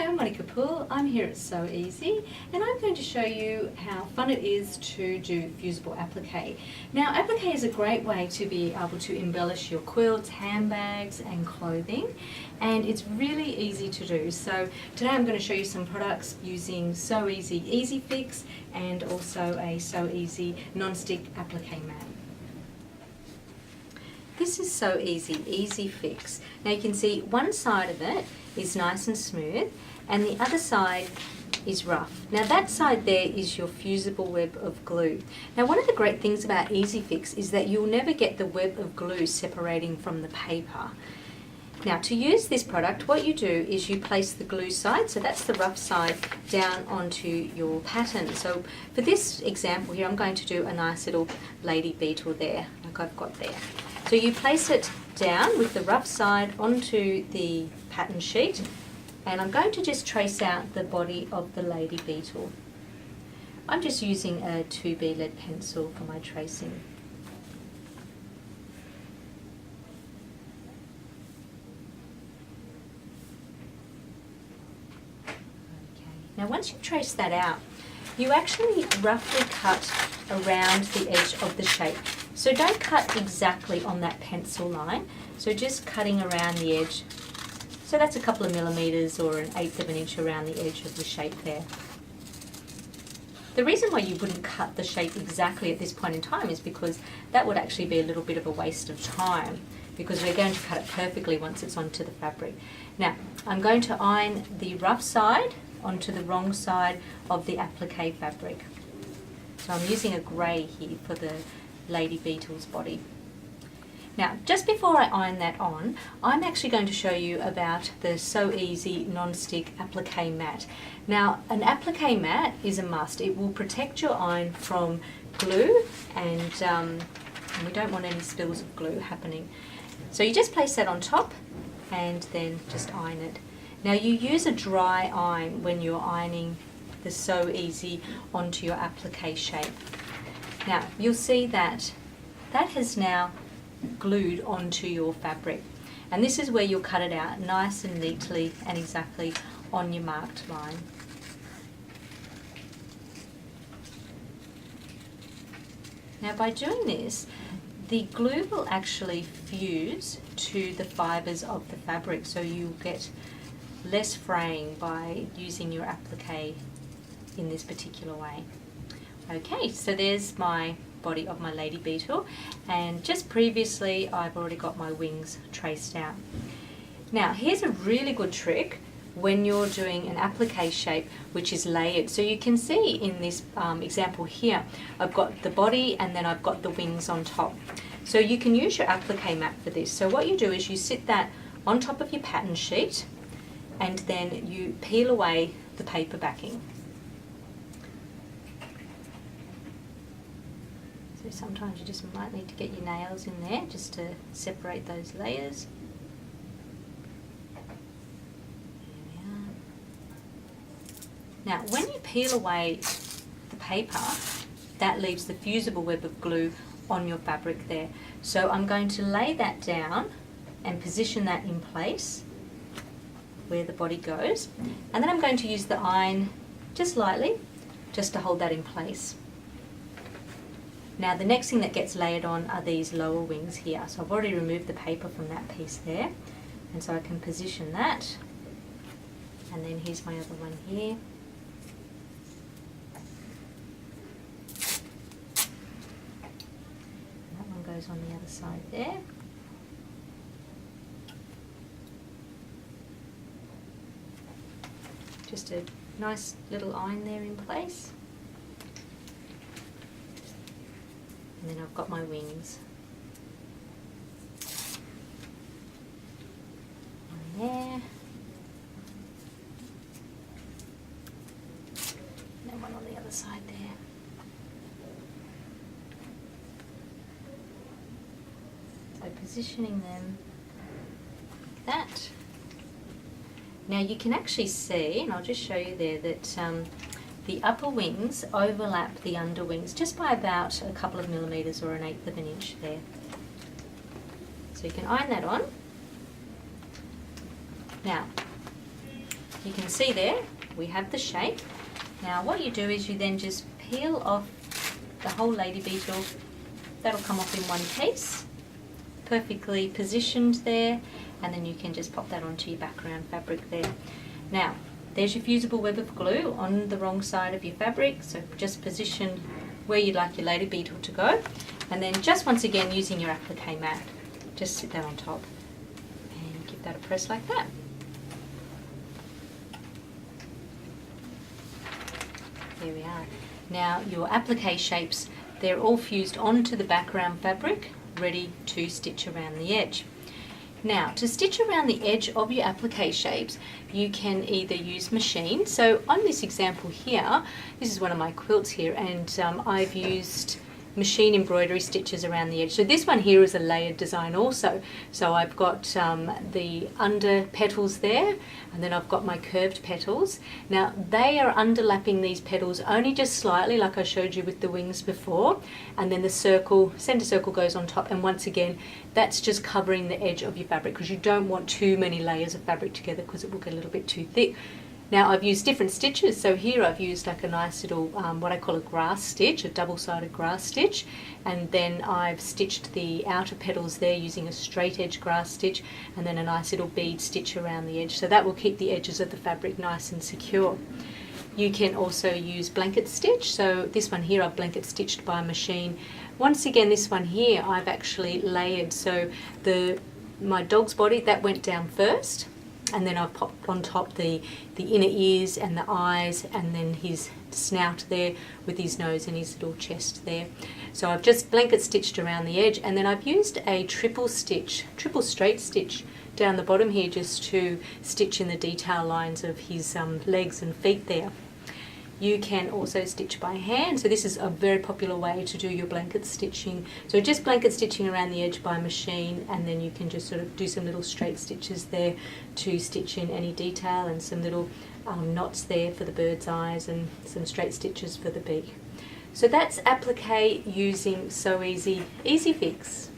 Hello, Monica Poole. I'm here at So Easy and I'm going to show you how fun it is to do fusible applique. Now, applique is a great way to be able to embellish your quilts, handbags and clothing, and it's really easy to do. So today I'm going to show you some products using So Easy Easy Fix and also a So Easy non-stick applique mat. This is So Easy Easy Fix. Now you can see one side of it is nice and smooth and the other side is rough. Now that side there is your fusible web of glue. Now one of the great things about Easy Fix is that you'll never get the web of glue separating from the paper. Now to use this product, what you do is you place the glue side, so that's the rough side, down onto your pattern. So for this example here, I'm going to do a nice little lady beetle there, like I've got there. So you place it down with the rough side onto the pattern sheet, and I'm going to just trace out the body of the lady beetle. I'm just using a 2B lead pencil for my tracing. Now once you've traced that out, you actually roughly cut around the edge of the shape. So don't cut exactly on that pencil line, so just cutting around the edge. So that's a couple of millimeters or 1/8 of an inch around the edge of the shape there. The reason why you wouldn't cut the shape exactly at this point in time is because that would actually be a little bit of a waste of time, because we're going to cut it perfectly once it's onto the fabric. Now I'm going to iron the rough side onto the wrong side of the applique fabric. So I'm using a grey here for the lady beetle's body. Now just before I iron that on, I'm actually going to show you about the So Easy non-stick applique mat. Now an applique mat is a must. It will protect your iron from glue and we don't want any spills of glue happening. So you just place that on top and then just iron it. Now you use a dry iron when you're ironing the So Easy onto your applique shape. Now you'll see that that has now glued onto your fabric, and this is where you'll cut it out nice and neatly and exactly on your marked line. Now by doing this, the glue will actually fuse to the fibres of the fabric, so you'll get less fraying by using your applique in this particular way. Okay, so there's my body of my lady beetle, and just previously I've already got my wings traced out. Now here's a really good trick when you're doing an applique shape which is layered. So you can see in this example here, I've got the body and then I've got the wings on top. So you can use your applique mat for this. So what you do is you sit that on top of your pattern sheet and then you peel away the paper backing. So sometimes you just might need to get your nails in there just to separate those layers. There we are. Now when you peel away the paper, that leaves the fusible web of glue on your fabric there. So I'm going to lay that down and position that in place where the body goes, and then I'm going to use the iron just lightly just to hold that in place. Now the next thing that gets layered on are these lower wings here. So I've already removed the paper from that piece there, and so I can position that, and then here's my other one here. And that one goes on the other side there. Just a nice little iron there in place. And then I've got my wings. One there. And then one on the other side there. So positioning them like that. Now you can actually see, and I'll just show you there, that the upper wings overlap the under wings just by about a couple of millimeters or 1/8 of an inch there. So you can iron that on. Now, you can see there, we have the shape. Now what you do is you then just peel off the whole lady beetle. That'll come off in one piece, perfectly positioned there, and then you can just pop that onto your background fabric there. Now, there's your fusible web of glue on the wrong side of your fabric, so just position where you'd like your lady beetle to go, and then just once again using your applique mat, just sit that on top and give that a press like that. There we are. Now your applique shapes, they're all fused onto the background fabric, ready to stitch around the edge. Now, to stitch around the edge of your applique shapes, you can either use machine. So on this example here, this is one of my quilts here, and I've used machine embroidery stitches around the edge. So this one here is a layered design also. So I've got the under petals there, and then I've got my curved petals. Now they are underlapping these petals only just slightly, like I showed you with the wings before, and then the circle, center circle goes on top, and once again that's just covering the edge of your fabric, because you don't want too many layers of fabric together because it will get a little bit too thick. Now I've used different stitches, so here I've used like a nice little, what I call a grass stitch, a double-sided grass stitch, and then I've stitched the outer petals there using a straight edge grass stitch, and then a nice little bead stitch around the edge, so that will keep the edges of the fabric nice and secure. You can also use blanket stitch, so this one here I've blanket stitched by machine. Once again, this one here I've actually layered, so my dog's body, that went down first, and then I've popped on top the inner ears and the eyes, and then his snout there with his nose and his little chest there. So I've just blanket stitched around the edge, and then I've used a triple straight stitch down the bottom here just to stitch in the detail lines of his legs and feet there. You can also stitch by hand, so this is a very popular way to do your blanket stitching. So just blanket stitching around the edge by machine, and then you can just sort of do some little straight stitches there to stitch in any detail, and some little knots there for the bird's eyes, and some straight stitches for the beak. So that's applique using Sew Easy Easy Fix.